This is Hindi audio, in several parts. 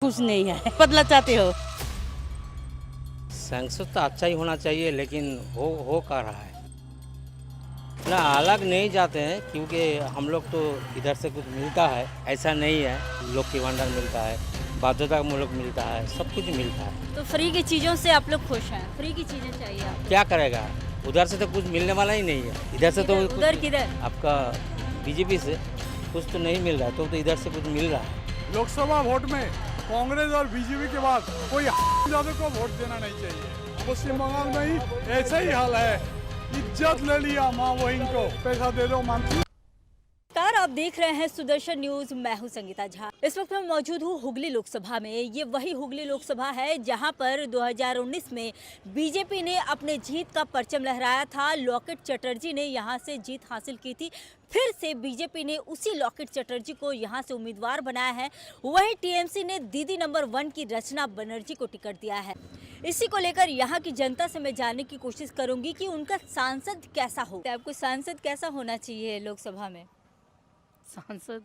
कुछ नहीं है। बदला चाहते हो? सांसद तो अच्छा ही होना चाहिए, लेकिन हो का रहा है ना, अलग नहीं जाते हैं, क्योंकि हम लोग तो इधर से कुछ मिलता है, ऐसा नहीं है। लोग की भंडार मिलता है, बाध्यतामूलक मिलता है, सब कुछ मिलता है। तो फ्री की चीज़ों से आप लोग खुश हैं? फ्री की चीज़ें चाहिए आपको? क्या करेगा, उधर से तो कुछ मिलने वाला ही नहीं है। इधर से तो उधर किधर? आपका बीजेपी से कुछ तो नहीं मिल रहा है, तो इधर से कुछ मिल रहा है। लोकसभा वोट में कांग्रेस और बीजेपी के बाद कोई ज्यादा को वोट देना नहीं चाहिए। पश्चिम बंगाल में ही ऐसा ही हाल है, इज्जत ले लिया माँ वहीं को, पैसा दे दो मानती। नमस्कार, आप देख रहे हैं सुदर्शन न्यूज। मैं हूं संगीता झा। इस वक्त मैं मौजूद हूं हुगली लोकसभा में। ये वही हुगली लोकसभा है जहां पर 2019 में बीजेपी ने अपने जीत का परचम लहराया था। लॉकेट चटर्जी ने यहां से जीत हासिल की थी। फिर से बीजेपी ने उसी लॉकेट चटर्जी को यहां से उम्मीदवार बनाया है। वहीं टीएमसी ने दीदी नंबर 1 की रचना बनर्जी को टिकट दिया है। इसी को लेकर यहाँ की जनता से मैं जानने की कोशिश करूंगी कि उनका सांसद कैसा हो। आपको सांसद कैसा होना चाहिए लोकसभा में? सांसद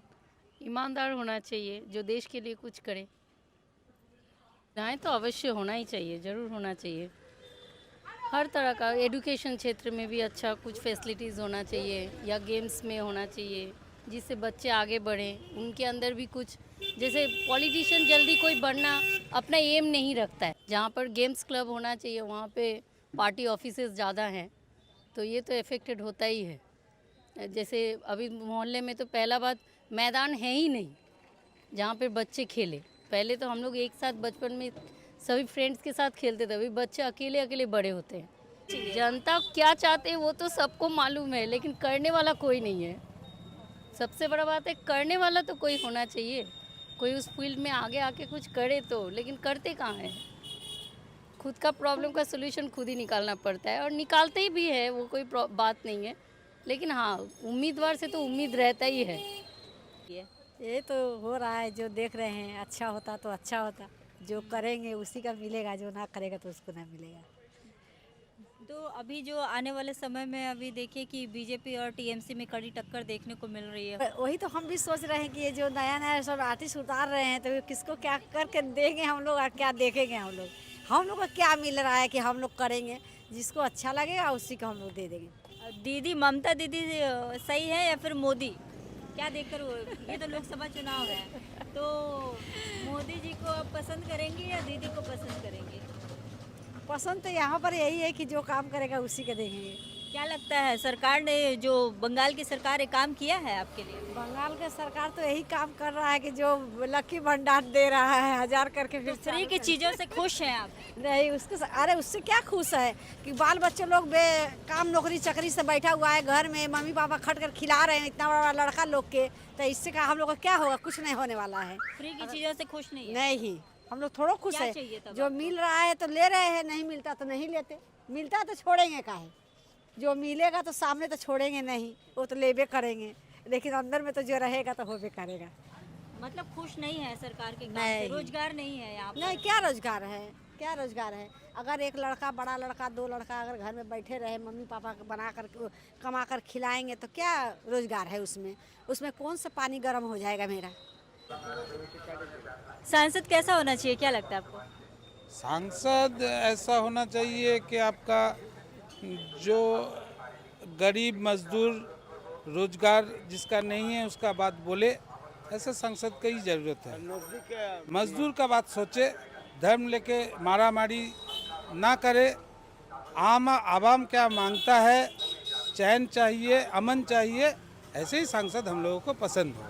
ईमानदार होना चाहिए, जो देश के लिए कुछ करे। न्याय तो अवश्य होना ही चाहिए, ज़रूर होना चाहिए। हर तरह का एजुकेशन क्षेत्र में भी अच्छा कुछ फैसिलिटीज़ होना चाहिए, या गेम्स में होना चाहिए, जिससे बच्चे आगे बढ़ें। उनके अंदर भी कुछ, जैसे पॉलिटिशियन जल्दी कोई बनना अपना एम नहीं रखता है। जहाँ पर गेम्स क्लब होना चाहिए, वहाँ पे पार्टी ऑफिसेज ज़्यादा हैं, तो ये तो इफ़ेक्टेड होता ही है। जैसे अभी मोहल्ले में तो पहला बात, मैदान है ही नहीं जहाँ पे बच्चे खेले। पहले तो हम लोग एक साथ बचपन में सभी फ्रेंड्स के साथ खेलते थे, अभी बच्चे अकेले अकेले बड़े होते हैं। जनता क्या चाहते हैं वो तो सबको मालूम है, लेकिन करने वाला कोई नहीं है। सबसे बड़ा बात है, करने वाला तो कोई होना चाहिए, कोई उस फील्ड में आगे आके कुछ करे तो। लेकिन करते कहाँ हैं? खुद का प्रॉब्लम का सोल्यूशन खुद ही निकालना पड़ता है, और निकालते ही भी है, वो कोई बात नहीं है। लेकिन हाँ, उम्मीदवार से तो उम्मीद रहता ही है। ये तो हो रहा है, जो देख रहे हैं। अच्छा होता तो अच्छा होता, जो करेंगे उसी का मिलेगा, जो ना करेगा तो उसको ना मिलेगा। तो अभी जो आने वाले समय में अभी देखिए कि बीजेपी और टीएमसी में कड़ी टक्कर देखने को मिल रही है। वही तो हम भी सोच रहे हैं कि ये जो नया नया सब आर्टिस्ट उतार रहे हैं, तो किसको क्या करके देंगे हम लोग, और क्या देखेंगे हम लोग को क्या मिल रहा है कि हम लोग करेंगे। जिसको अच्छा लगेगा उसी को हम लोग दे देंगे। दीदी ममता दीदी सही है या फिर मोदी? क्या देखकर ये तो लोकसभा चुनाव है, तो मोदी जी को आप पसंद करेंगे या दीदी को पसंद करेंगे? पसंद तो यहाँ पर यही है कि जो काम करेगा उसी के देखेंगे। क्या लगता है, सरकार ने जो बंगाल की सरकार है काम किया है आपके लिए? बंगाल के सरकार तो यही काम कर रहा है कि जो लकी भंडार दे रहा है 1000 करके, फिर फ्री की चीज़ों से खुश हैं आप? नहीं, अरे उससे क्या खुश है कि बाल बच्चे लोग काम नौकरी चकरी से बैठा हुआ है घर में, मम्मी पापा खट कर खिला रहे हैं इतना बड़ा लड़का लोग के, तो इससे का हम लोग को क्या होगा? कुछ नहीं होने वाला है। फ्री की चीज़ों से खुश नहीं है? नहीं, हम लोग थोड़ा खुश है। जो मिल रहा है तो ले रहे हैं, नहीं मिलता तो नहीं लेते। मिलता तो छोड़ेंगे काहे? जो मिलेगा तो सामने तो छोड़ेंगे नहीं, वो तो लेबे करेंगे, लेकिन अंदर में तो जो रहेगा तो होबे करेगा। मतलब खुश नहीं है सरकार के काम से? रोजगार नहीं है यहाँ पर? नहीं, क्या रोजगार है? क्या रोजगार है? अगर एक लड़का, बड़ा लड़का, 2 लड़का अगर घर में बैठे रहे, मम्मी पापा बना कर कमा कर खिलाएंगे, तो क्या रोजगार है उसमें? उसमें कौन सा पानी गर्म हो जाएगा मेरा? सांसद कैसा होना चाहिए, क्या लगता है आपको? सांसद ऐसा होना चाहिए कि आपका जो गरीब मजदूर, रोजगार जिसका नहीं है उसका बात बोले, ऐसे सांसद की ही ज़रूरत है। मजदूर का बात सोचे, धर्म लेके मारा मारी ना करे। आवाम क्या मांगता है, चैन चाहिए, अमन चाहिए, ऐसे ही सांसद हम लोगों को पसंद होगा।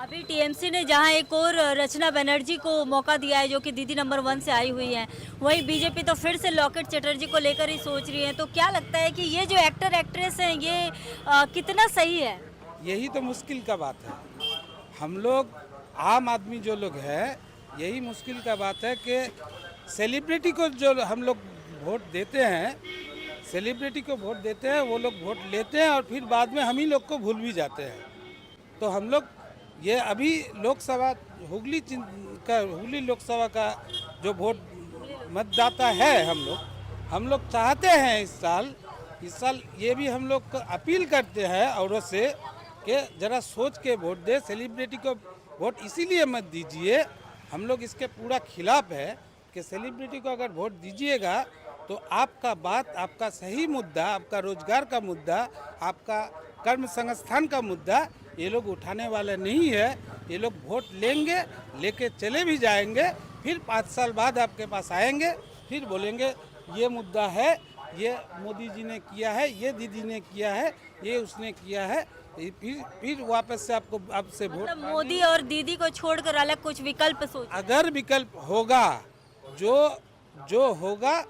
अभी टीएमसी ने जहां एक और रचना बनर्जी को मौका दिया है, जो कि दीदी नंबर 1 से आई हुई हैं, वहीं बीजेपी तो फिर से लॉकेट चटर्जी को लेकर ही सोच रही है। तो क्या लगता है कि ये जो एक्टर एक्ट्रेस हैं, ये कितना सही है? यही तो मुश्किल का बात है। हम लोग आम आदमी जो लोग हैं, यही मुश्किल का बात है कि सेलिब्रिटी को जो हम लोग वोट देते हैं, सेलिब्रिटी को वोट देते हैं, वो लोग वोट लेते हैं और फिर बाद में हम ही लोग को भूल भी जाते हैं। तो हम लोग ये अभी लोकसभा हुगली लोकसभा का जो वोट मतदाता है, हम लोग चाहते हैं इस साल ये भी हम लोग अपील करते हैं औरों से कि ज़रा सोच के वोट दे। सेलिब्रिटी को वोट इसीलिए मत दीजिए हम लोग इसके पूरा खिलाफ है कि सेलिब्रिटी को अगर वोट दीजिएगा तो आपका बात, आपका सही मुद्दा, आपका रोजगार का मुद्दा, आपका कर्म संस्थान का मुद्दा ये लोग उठाने वाले नहीं है। ये लोग वोट लेंगे, लेके चले भी जाएंगे, फिर 5 साल बाद आपके पास आएंगे, फिर बोलेंगे ये मुद्दा है, ये मोदी जी ने किया है, ये दीदी ने किया है, ये उसने किया है, फिर वापस से आपसे वोट। मतलब मोदी और दीदी को छोड़कर अलग कुछ विकल्प सोच। अगर विकल्प होगा, जो होगा,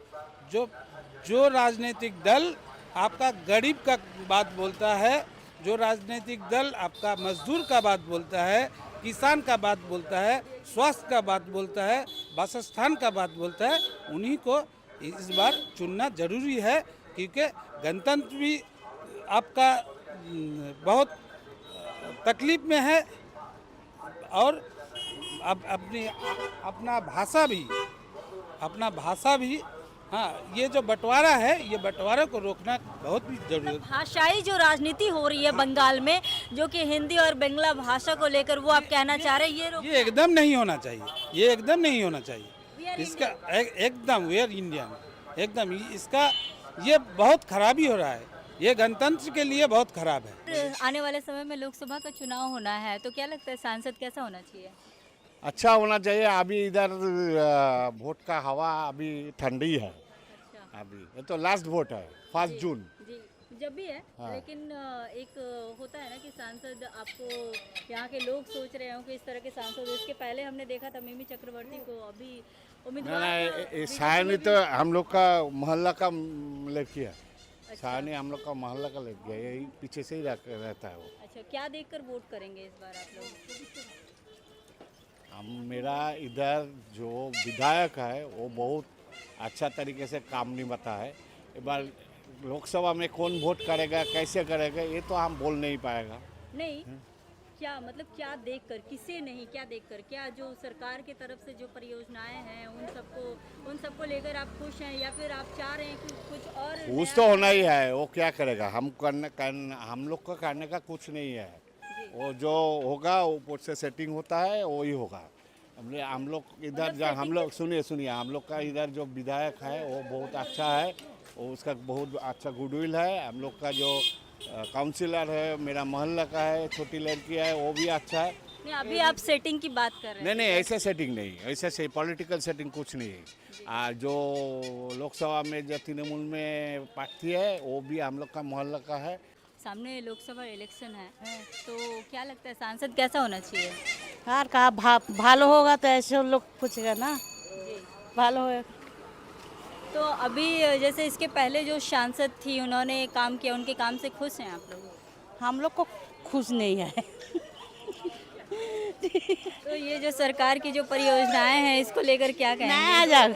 जो राजनीतिक दल आपका गरीब का बात बोलता है, जो राजनीतिक दल आपका मजदूर का बात बोलता है, किसान का बात बोलता है, स्वास्थ्य का बात बोलता है, वासस्थान का बात बोलता है, उन्हीं को इस बार चुनना जरूरी है। क्योंकि गणतंत्र भी आपका बहुत तकलीफ में है और अपना भाषा भी हाँ, ये जो बंटवारा है, ये बंटवारे को रोकना बहुत भी जरूरी है। भाषाई जो राजनीति हो रही है बंगाल में, जो कि हिंदी और बंगला भाषा को लेकर, वो आप कहना चाह रहे हैं ये एकदम नहीं होना चाहिए, ये एकदम नहीं होना चाहिए। इसका एकदम वी आर इंडियन, एकदम इसका ये बहुत खराबी हो रहा है, ये गणतंत्र के लिए बहुत खराब है। आने वाले समय में लोकसभा का चुनाव होना है, तो क्या लगता है सांसद कैसा होना चाहिए? अच्छा होना चाहिए। अभी इधर वोट का हवा अभी ठंडी है। अभी ये तो लास्ट वोट है, 5 जून जी, जब भी है। हाँ। लेकिन एक होता है ना कि सांसद, आपको यहाँ के लोग सोच रहे हो कि इस तरह के सांसद, इसके पहले हमने देखा था मिमी चक्रवर्ती को, अभी उम्मीदवार नहीं, सायनी तो हम लोग का मोहल्ला का लड़की है। सायनी हम लोग का मोहल्ला का लड़की है, यही पीछे से ही रहता है वो। अच्छा, क्या देखकर वोट करेंगे इस बार आप लोग? मेरा इधर जो विधायक है वो बहुत अच्छा तरीके से काम निभाता है। एक बार लोकसभा में कौन वोट करेगा, कैसे करेगा, ये तो हम बोल नहीं पाएगा। नहीं, क्या मतलब क्या देखकर, किसे नहीं, क्या देखकर, क्या जो सरकार की तरफ से जो परियोजनाएं हैं उन सबको लेकर आप खुश हैं, या फिर आप चाह रहे हैं कि कुछ और कुछ तो होना ही है। वो क्या करेगा, हम लोग का करने का कुछ नहीं है। वो जो होगा ऊपर से सेटिंग होता है, वही होगा। हम लोग इधर हम लोग सुनिए, हम लोग का इधर जो विधायक है वो बहुत अच्छा है, वो उसका बहुत अच्छा गुडविल है। हम लोग का जो काउंसिलर है, मेरा मोहल्ला का है, छोटी लड़की है, वो भी अच्छा है। नहीं, अभी आप सेटिंग की बात कर रहे हैं। नहीं, ऐसे सेटिंग नहीं, ऐसे पॉलिटिकल सेटिंग कुछ नहीं है। जो लोकसभा में जो तृणमूल में पार्टी है, वो भी हम लोग का मोहल्ला का है। सामने लोकसभा इलेक्शन है, तो क्या लगता है सांसद कैसा होना चाहिए? यार कहा भालो होगा तो ऐसे लोग पूछेगा ना, भालो होगा। तो अभी जैसे इसके पहले जो सांसद थी, उन्होंने काम किया, उनके काम से खुश हैं आप लोग? हम लोग को खुश नहीं है। तो ये जो सरकार की जो परियोजनाएं हैं, इसको लेकर क्या कहेंगे? नया जा,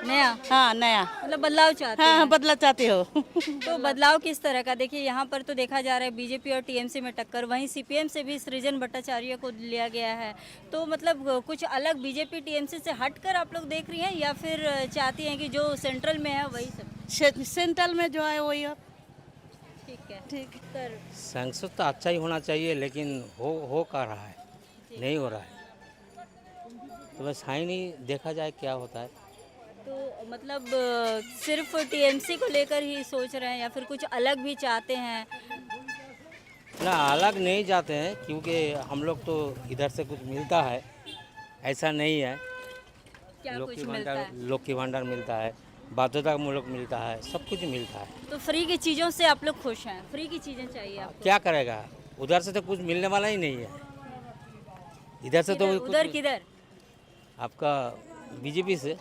नया, हाँ नया, मतलब बदलाव चाहते हाँ हैं। बदला चाहते हो। तो बदलाव किस तरह का? देखिए यहाँ पर तो देखा जा रहा है बीजेपी और टीएमसी में टक्कर, वहीं सीपीएम से भी सृजन भट्टाचार्य को लिया गया है। तो मतलब कुछ अलग बीजेपी टीएमसी से हटकर आप लोग देख रही हैं, या फिर चाहती हैं कि जो सेंट्रल में है वही सब? सेंट्रल में जो है वही है। ठीक है, ठीक। सर सांसद तो अच्छा ही होना चाहिए, लेकिन हो का रहा है, नहीं हो रहा है। तो बस है नहीं, देखा जाए क्या होता है। तो मतलब सिर्फ टीएमसी को लेकर ही सोच रहे हैं, या फिर कुछ अलग भी चाहते हैं? ना, अलग नहीं जाते हैं, क्योंकि हम लोग तो इधर से कुछ मिलता है, ऐसा नहीं है। क्या कुछ मिलता है? लोक की भंडार मिलता है, बाध्यतामूलक मिलता है, सब कुछ मिलता है। तो फ्री की चीज़ों से आप लोग खुश हैं? फ्री की चीज़ें चाहिए आपको? क्या करेगा, उधर से तो कुछ मिलने वाला ही नहीं है। इधर से तो उधर किधर? आपका बीजेपी से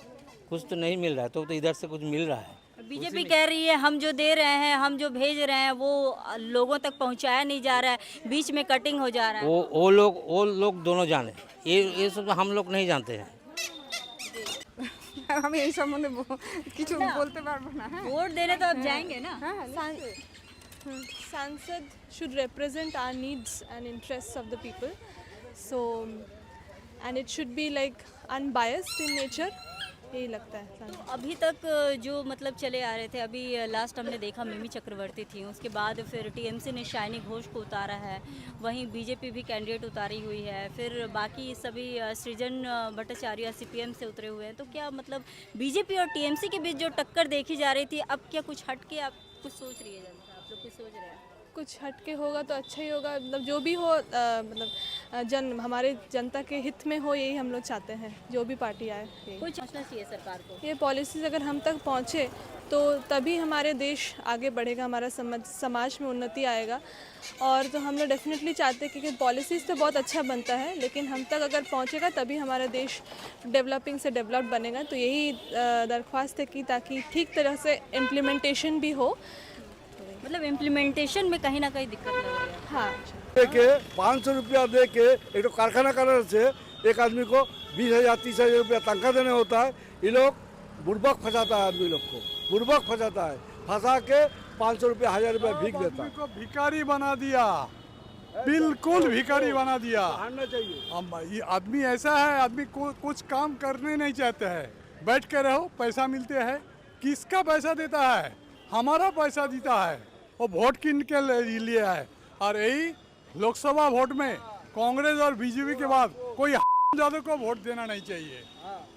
कुछ तो नहीं मिल रहा है, तो इधर से कुछ मिल रहा है। बीजेपी कह रही है हम जो दे रहे हैं, हम जो भेज रहे हैं, वो लोगों तक पहुंचाया नहीं जा रहा है, बीच में कटिंग हो जा रहा है। वो लोग दोनों जाने, ये सब हम लोग नहीं जानते हैं। আমি এই সম্বন্ধে কিছু বলতে পারবো না। হ্যাঁ, वोट देने तो आप जाएंगे ना? Sansad should represent our needs and interests of the people. So, and it should be like unbiased in nature. यही लगता है। तो अभी तक जो मतलब चले आ रहे थे, अभी लास्ट हमने देखा मिमी चक्रवर्ती थी, उसके बाद फिर टीएमसी ने शाइनी घोष को उतारा है, वहीं बीजेपी भी कैंडिडेट उतारी हुई है, फिर बाकी सभी सृजन भट्टाचार्य सीपीएम से उतरे हुए हैं। तो क्या मतलब बीजेपी और टीएमसी के बीच जो टक्कर देखी जा रही थी, अब क्या कुछ हट के आप कुछ सोच रही है जनता, आप लोग कुछ सोच रहे हैं? कुछ हटके होगा तो अच्छा ही होगा, मतलब जो भी हो मतलब हमारे जनता के हित में हो, यही हम लोग चाहते हैं। जो भी पार्टी आए यही। कुछ सोचना चाहिए सरकार को। ये पॉलिसीज़ अगर हम तक पहुँचे तो तभी हमारे देश आगे बढ़ेगा, हमारा समाज में उन्नति आएगा। और तो हम लोग डेफिनेटली चाहते हैं कि पॉलिसीज़ तो बहुत अच्छा बनता है, लेकिन हम तक अगर पहुँचेगा तभी हमारा देश डेवलपिंग से डेवलप बनेगा। तो यही दरख्वास्त है कि ताकि ठीक तरह से इम्प्लीमेंटेशन भी हो। मतलब इम्प्लीमेंटेशन में कहीं ना कहीं दिक्कत लग रही है। हाँ, के 500 रुपया दे के एक तो कारखाना करने से एक आदमी को 20,000 30,000 रुपया तनख्वाह देने होता है। ये लोग बुड़बक फंसाता है, आदमी लोग को बुड़बक फंसाता है, फंसा के 500 रुपया 1000 रुपया भीख देता है। को भिखारी बना दिया, बिल्कुल भिखारी बना दिया। चाहिए आदमी ऐसा है, आदमी को कुछ काम करने नहीं चाहते हैं, बैठ के रहो, पैसा मिलते हैं। किसका पैसा देता है? हमारा पैसा देता है, वो वोट किन के लिए है। और यही लोकसभा वोट में कांग्रेस और बीजेपी के बाद कोई ज्यादा को वोट देना नहीं चाहिए।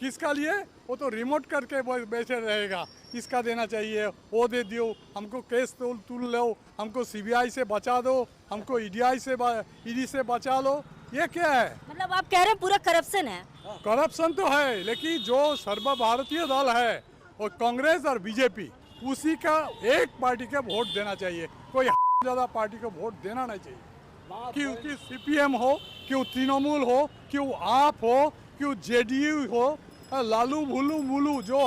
किसका लिए? वो तो रिमोट करके बैठे रहेगा, इसका देना चाहिए, वो दे दियो, हमको केस तुल लो, हमको सीबीआई से बचा दो, हमको ईडी से बचा लो। ये क्या है? मतलब आप कह रहे हैं पूरा करप्शन है? करप्शन तो है, लेकिन जो सर्वभारतीय दल है वो कांग्रेस और बीजेपी, उसी का एक पार्टी का वोट देना चाहिए, कोई ज्यादा पार्टी को वोट देना नहीं चाहिए। क्योंकि सीपीएम हो, क्यों तृणमूल हो, क्यों आप हो, क्यों जेडीयू हो, लालू भुलू मुलू जो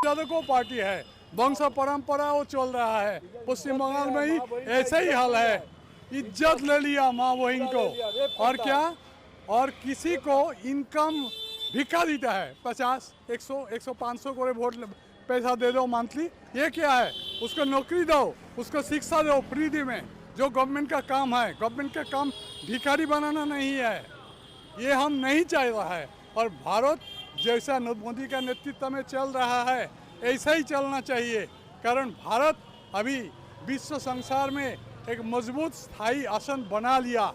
ज्यादा को पार्टी है, वंश परंपरा वो चल रहा है। पश्चिम बंगाल में ही ऐसा ही हाल है, इज्जत ले लिया माँ बहन को, और क्या, और किसी को इनकम भिक्षा देता है, 50, 100, 100, 500 को वोट पैसा दे दो मंथली। ये क्या है? उसको नौकरी दो, उसको शिक्षा दो फ्री में, जो गवर्नमेंट का काम है। गवर्नमेंट का काम भिखारी बनाना नहीं है, ये हम नहीं चाह रहा है। और भारत जैसा मोदी का नेतृत्व में चल रहा है, ऐसा ही चलना चाहिए। कारण भारत अभी विश्व संसार में एक मजबूत स्थायी आसन बना लिया,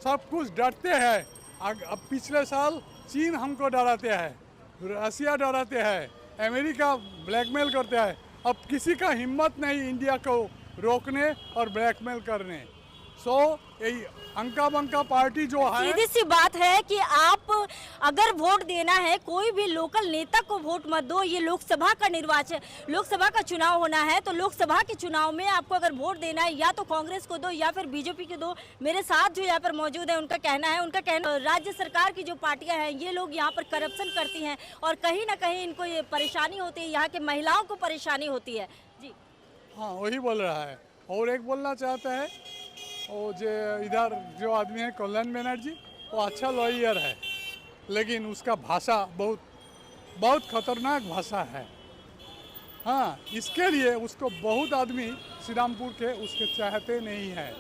सब कुछ डरते हैं। अब पिछले साल चीन हमको डराते हैं, रसिया डराते हैं, अमेरिका ब्लैकमेल करते हैं। अब किसी का हिम्मत नहीं इंडिया को रोकने और ब्लैकमेल करने। सो यही अंका बंका पार्टी जो है, सीधी सी बात है कि आप अगर वोट देना है, कोई भी लोकल नेता को वोट मत दो। ये लोकसभा का निर्वाचन, लोकसभा का चुनाव होना है, तो लोकसभा के चुनाव में आपको अगर वोट देना है, या तो कांग्रेस को दो या फिर बीजेपी को दो। मेरे साथ जो यहाँ पर मौजूद है, उनका कहना राज्य सरकार की जो पार्टियां हैं, ये लोग यहाँ पर करप्शन करती हैं और कहीं ना कहीं इनको ये परेशानी होती है, यहाँ के महिलाओं को परेशानी होती है। जी हाँ, वही बोल रहा है। और एक बोलना चाहता है, वो जो इधर जो आदमी है कल्याण बनर्जी, वो अच्छा लॉयर है, लेकिन उसका भाषा बहुत खतरनाक भाषा है। हाँ, इसके लिए उसको बहुत आदमी श्रीरामपुर के उसके चाहते नहीं है।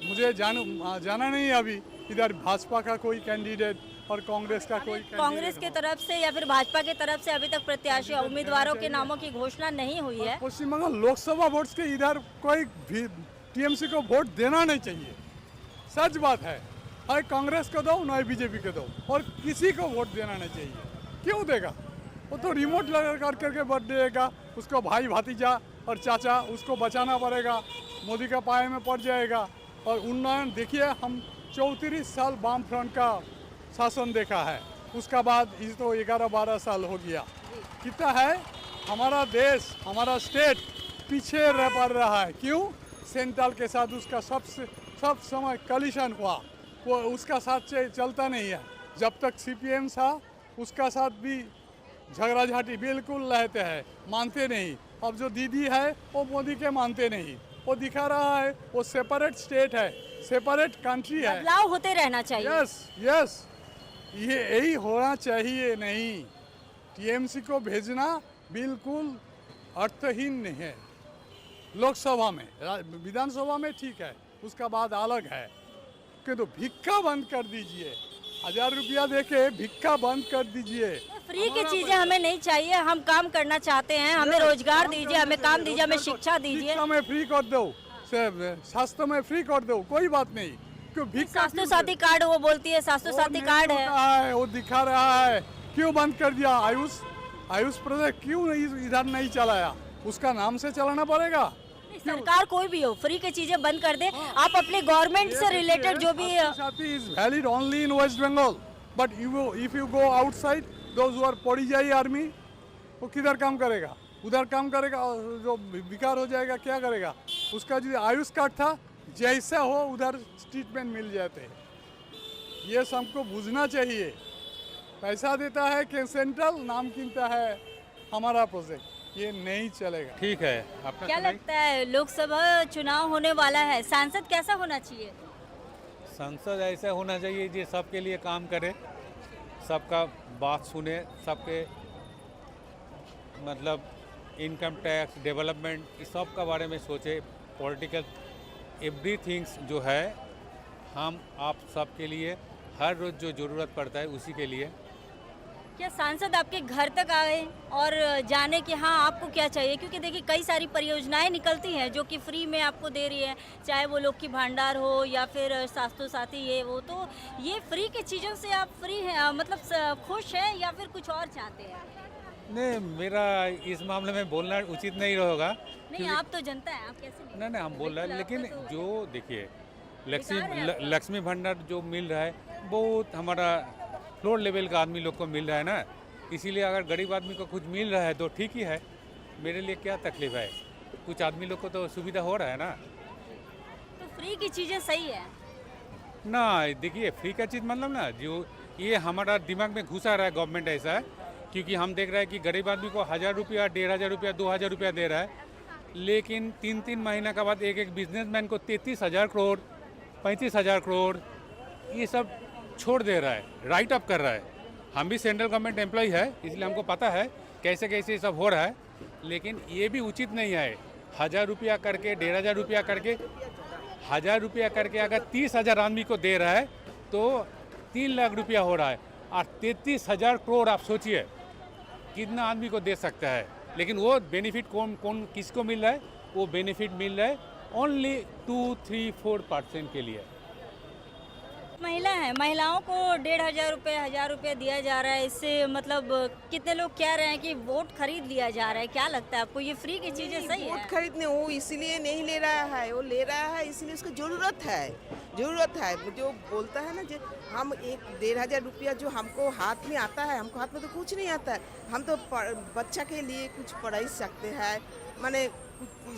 मुझे जाना नहीं अभी इधर भाजपा का कोई कैंडिडेट और कांग्रेस का कोई कांग्रेस की तरफ से या फिर भाजपा की तरफ से अभी तक प्रत्याशी उम्मीदवारों के नामों की घोषणा नहीं हुई है। पश्चिम बंगाल लोकसभा वोट्स के इधर कोई टीएमसी को वोट देना नहीं चाहिए, सच बात है। हाय कांग्रेस को दो, ना बीजेपी को दो, और किसी को वोट देना नहीं चाहिए। क्यों देगा? वो तो रिमोट लगा करके वोट देगा, उसको भाई भतीजा और चाचा उसको बचाना पड़ेगा, मोदी का पाए में पड़ जाएगा। और उन्नयन देखिए, हम 34 साल वाम फ्रंट का शासन देखा है, उसका बाद इस तो 11-12 साल हो गया। कितना है हमारा देश, हमारा स्टेट पीछे पड़ रहा है। क्यों? सेंट्रल के साथ उसका सब समय कलिशन हुआ, वो उसका साथ चलता नहीं है। जब तक सीपीएम था, उसका साथ भी झगड़ा झाटी बिल्कुल रहते हैं, मानते नहीं। अब जो दीदी है वो मोदी के मानते नहीं, वो दिखा रहा है वो सेपरेट स्टेट है, सेपरेट कंट्री है। बदलाव होते रहना चाहिए। यस, ये यही होना चाहिए। नहीं, टीएमसी को भेजना बिल्कुल अर्थहीन नहीं है। लोकसभा में, विधानसभा में ठीक है, उसका बाद अलग है, किंतु भिक्खा बंद कर दीजिए। 1000 रुपया देके भिक्का बंद कर दीजिए। फ्री की चीजें हमें नहीं चाहिए, हम काम करना चाहते हैं, हमें रोजगार दीजिए, हमें काम दीजिए, हमें शिक्षा दीजिए। शिक्षा में फ्री कर दो, स्वास्थ्य में फ्री कर दो, कोई बात नहीं। क्यों भिक्का? स्वास्थ्य साथी कार्ड वो बोलती है, स्वास्थ्य साथी कार्ड है, वो दिखा रहा है। क्यों बंद कर दिया? आयुष प्रोजेक्ट क्यों इधर नहीं चलाया? उसका नाम से चलाना पड़ेगा। सरकार कोई भी हो, फ्री की चीजें बंद कर दे। आप अपने गवर्नमेंट से रिलेटेड जो भी साथी is valid only in West Bengal, but if you go outside, those who are परिजाई आर्मी, वो किधर काम करेगा? उधर काम करेगा, जो बेकार हो जाएगा क्या करेगा? उसका जो आयुष कार्ड था, जैसा हो उधर ट्रीटमेंट मिल जाते हैं। ये सबको बुझना चाहिए। पैसा देता है कि सेंट्रल, नाम कीनता है हमारा प्रोजेक्ट, ये नहीं चलेगा। ठीक है, आपका क्या लगता है लोकसभा चुनाव होने वाला है, सांसद कैसा होना चाहिए? संसद ऐसा होना चाहिए जो सबके लिए काम करे, सबका बात सुने, सबके मतलब इनकम टैक्स, डेवलपमेंट, इस सब का बारे में सोचे। पॉलिटिकल एवरीथिंग्स जो है हम आप सबके लिए हर रोज़ जो ज़रूरत पड़ता है उसी के लिए। क्या सांसद आपके घर तक आए और जाने कि हाँ आपको क्या चाहिए? क्योंकि देखिए कई सारी परियोजनाएं निकलती हैं जो कि फ्री में आपको दे रही है, चाहे वो लोग की भंडार हो या फिर स्वास्थ्य साथी ये वो। तो ये फ्री की चीज़ों से आप फ्री हैं, मतलब खुश हैं या फिर कुछ और चाहते हैं? नहीं, मेरा इस मामले में बोलना उचित नहीं रहेगा। नहीं, आप तो जनता है, आप कैसे नहीं, हम बोल रहे हैं, लेकिन तो जो देखिए लक्ष्मी भंडार जो मिल रहा है बहुत हमारा फ्लोर लेवल का आदमी लोग को मिल रहा है ना, इसीलिए अगर गरीब आदमी को कुछ मिल रहा है तो ठीक ही है, मेरे लिए क्या तकलीफ है? कुछ आदमी लोग को तो सुविधा हो रहा है ना। तो फ्री की चीज़ें सही है ना? देखिए फ्री का चीज़ मतलब ना, जो ये हमारा दिमाग में घुसा रहा है गवर्नमेंट ऐसा है, क्योंकि हम देख रहे हैं कि गरीब आदमी को 1000 रुपया, 1500 रुपया, 2000 रुपया दे रहा है, लेकिन 3-3 महीना के बाद एक बिजनेसमैन को 33,000 करोड़, 35,000 करोड़ ये सब छोड़ दे रहा है, राइट अप कर रहा है। हम भी सेंट्रल गवर्नमेंट एम्प्लॉय है, इसलिए हमको पता है कैसे कैसे ये सब हो रहा है, लेकिन ये भी उचित नहीं है। 1000 रुपया करके, 1500 रुपया करके, 1000 रुपया करके अगर 30,000 आदमी को दे रहा है तो 3 लाख रुपया हो रहा है, और 33,000 करोड़ आप सोचिए कितना आदमी को दे सकता है। लेकिन वो बेनिफिट कौन किसको मिल रहा है? वो बेनिफिट मिल रहा है ओनली 2-3-4% के लिए। महिला है, महिलाओं को 1,500 रुपये, 1000 रुपये दिया जा रहा है। इससे मतलब कितने लोग कह रहे हैं कि वोट खरीद लिया जा रहा है। क्या लगता है आपको, ये फ्री की चीजें सही है? वोट खरीदने वो इसीलिए नहीं ले रहा है, वो ले रहा है इसलिए उसको ज़रूरत है। जो बोलता है ना, जो हम 1,500 रुपया जो हमको हाथ में आता है, हमको हाथ में तो कुछ नहीं आता है। हम तो बच्चा के लिए कुछ पढ़ाई सकते हैं, माने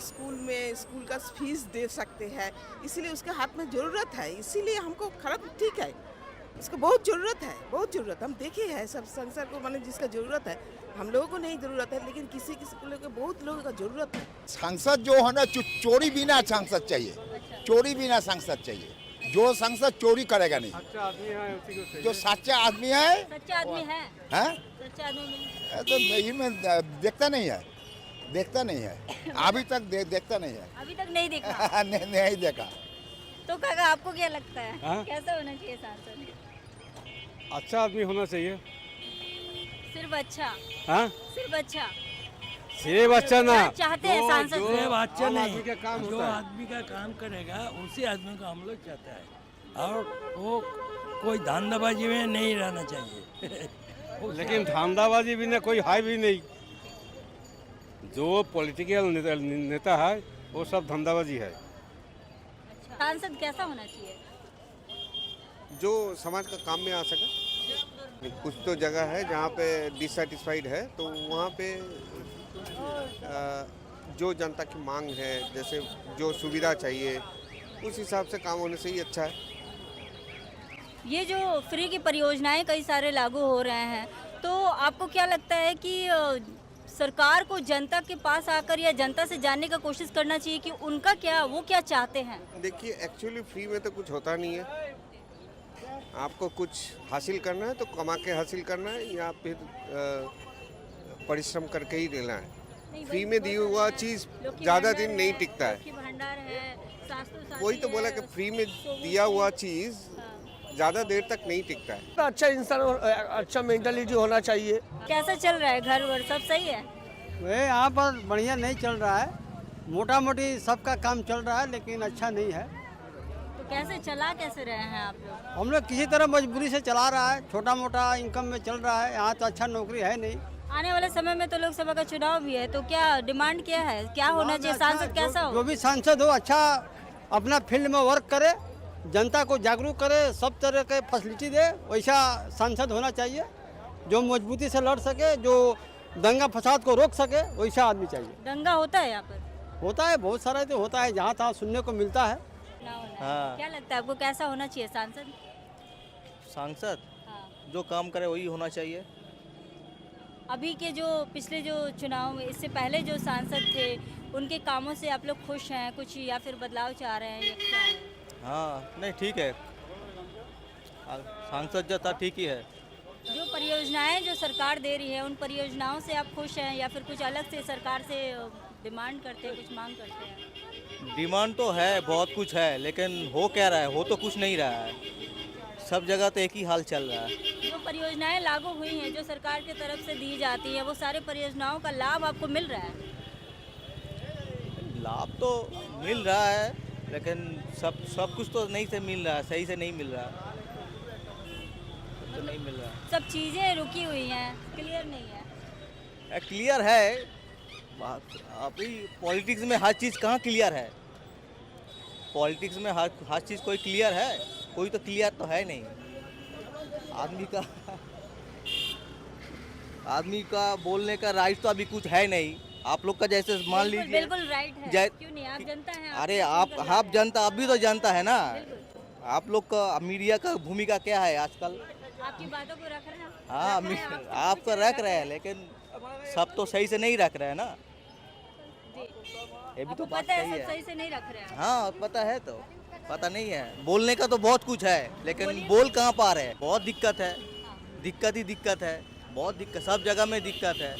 स्कूल का फीस दे सकते हैं, इसीलिए उसके हाथ में ज़रूरत है, इसीलिए हमको खराब ठीक है, उसको बहुत ज़रूरत। हम देखे हैं सब संसार को, माने जिसका ज़रूरत है, हम लोगों को नहीं ज़रूरत है, लेकिन किसी को बहुत लोगों का ज़रूरत है। सांसद जो है ना, चोरी बिना सांसद चाहिए, चोरी बिना सांसद चाहिए। जो सांसद चोरी करेगा नहीं, अच्छा आदमी है उसी को चाहिए। जो सच्चा आदमी है, सच्चा आदमी है, हैं? सच्चा आदमी तो यही में देखता नहीं है, अभी तक देखता नहीं है। अभी तक नहीं देखा। नहीं देखा। तो काका आपको क्या लगता है? हाँ? कैसा होना चाहिए सांसद? अच्छा आदमी होना चाहिए। सिर्फ अच्छा? हाँ? सिर्फ अच्छा? सिर्फ अच्छा ना, क्या चाहते हैं सांसद से? सिर्फ अच्छा नहीं, आदमी का काम जो होता है। आदमी का काम करेगा उसी आदमी को हम लोग चाहते हैं, और वो कोई धांधाबाजी में नहीं रहना चाहिए। लेकिन धांधाबाजी भी ना, कोई है भी नहीं। जो पॉलिटिकल नेता है वो सब धंधाबाजी है। अच्छा। सांसद कैसा होना चाहिए? जो समाज का काम में आ सके। कुछ तो जगह है जहाँ पे डिससेटिस्फाइड है, तो वहाँ पे जो जनता की मांग है, जैसे जो सुविधा चाहिए, उस हिसाब से काम होने से ही अच्छा है। ये जो फ्री की परियोजनाएं कई सारे लागू हो रहे हैं, तो आपको क्या लगता है कि सरकार को जनता के पास आकर या जनता से जानने का कोशिश करना चाहिए कि उनका क्या, वो क्या चाहते हैं? देखिए, एक्चुअली फ्री में तो कुछ होता नहीं है। आपको कुछ हासिल करना है तो कमा के हासिल करना है, या फिर परिश्रम करके ही लेना है। फ्री में दी हुआ चीज़ ज़्यादा दिन नहीं टिकता है। भंडार है, वही तो बोला कि फ्री में दिया हुआ चीज़ ज़्यादा देर तक नहीं टिकता है। अच्छा इंसान, अच्छा मेंटालिटी होना चाहिए। कैसा चल रहा है, घर वर सब सही है? वे यहाँ पर बढ़िया नहीं चल रहा है, मोटा मोटी सबका काम चल रहा है लेकिन अच्छा नहीं है। तो कैसे चला कैसे रहे हैं आप लोग? हम लोग किसी तरह मजबूरी से चला रहा है, छोटा मोटा इनकम में चल रहा है। यहाँ तो अच्छा नौकरी है नहीं। आने वाले समय में तो लोकसभा का चुनाव भी है, तो क्या डिमांड क्या है, क्या होना चाहिए, सांसद कैसा हो? जो भी सांसद हो अच्छा अपना फील्ड में वर्क करे, जनता को जागरूक करे, सब तरह के फैसिलिटी दे, वैसा सांसद होना चाहिए। जो मजबूती से लड़ सके, जो दंगा फसाद को रोक सके, वैसा आदमी चाहिए। दंगा होता है यहाँ पर? होता है, बहुत सारा तो होता है, जहाँ तहाँ सुनने को मिलता है। हाँ। क्या लगता है आपको, कैसा होना चाहिए सांसद? सांसद हाँ। जो काम करे वही होना चाहिए। अभी के जो पिछले जो चुनाव में, इससे पहले जो सांसद थे, उनके कामों से आप लोग खुश हैं कुछ, या फिर बदलाव चाह रहे हैं, या क्या है? हाँ नहीं ठीक है, सांसद जो था ठीक ही है। जो परियोजनाएं जो सरकार दे रही है, उन परियोजनाओं से आप खुश हैं, या फिर कुछ अलग से सरकार से डिमांड करते हैं, कुछ मांग करते हैं? डिमांड तो है, बहुत कुछ है, लेकिन हो क्या रहा है, हो तो कुछ नहीं रहा है। सब जगह तो एक ही हाल चल रहा है। जो परियोजनाएं लागू हुई हैं, जो सरकार की तरफ से दी जाती है, वो सारे परियोजनाओं का लाभ आपको मिल रहा है? लाभ तो मिल रहा है, लेकिन सब कुछ तो नहीं से मिल रहा है, सही से नहीं मिल रहा है, तो नहीं मिल रहा है। सब चीज़ें रुकी हुई हैं, क्लियर नहीं है। क्लियर है, अभी पॉलिटिक्स में हर चीज़ कहाँ क्लियर है? पॉलिटिक्स में हर चीज़ कोई क्लियर है? कोई तो क्लियर तो है नहीं। आदमी का बोलने का राइट तो अभी कुछ है नहीं। आप लोग का जैसे मान लीजिए, बिल्कुल राइट है, क्यों नहीं, आप जनता हैं। अरे आप जनता, अभी तो जनता है ना। आप लोग का मीडिया का भूमिका क्या है आजकल? आपकी बातों को रख रहे हैं। हाँ, आपको रख रहे हैं, लेकिन सब तो सही से नहीं रख रहे हैं ना। ये भी तो बात पता है, सही सब है। सही से नहीं रख रहे हैं। हाँ पता है, तो पता नहीं है। बोलने का तो बहुत कुछ है, लेकिन बोल कहाँ पा रहे हैं। बहुत दिक्कत है, दिक्कत ही दिक्कत है, बहुत दिक्कत, सब जगह में दिक्कत है।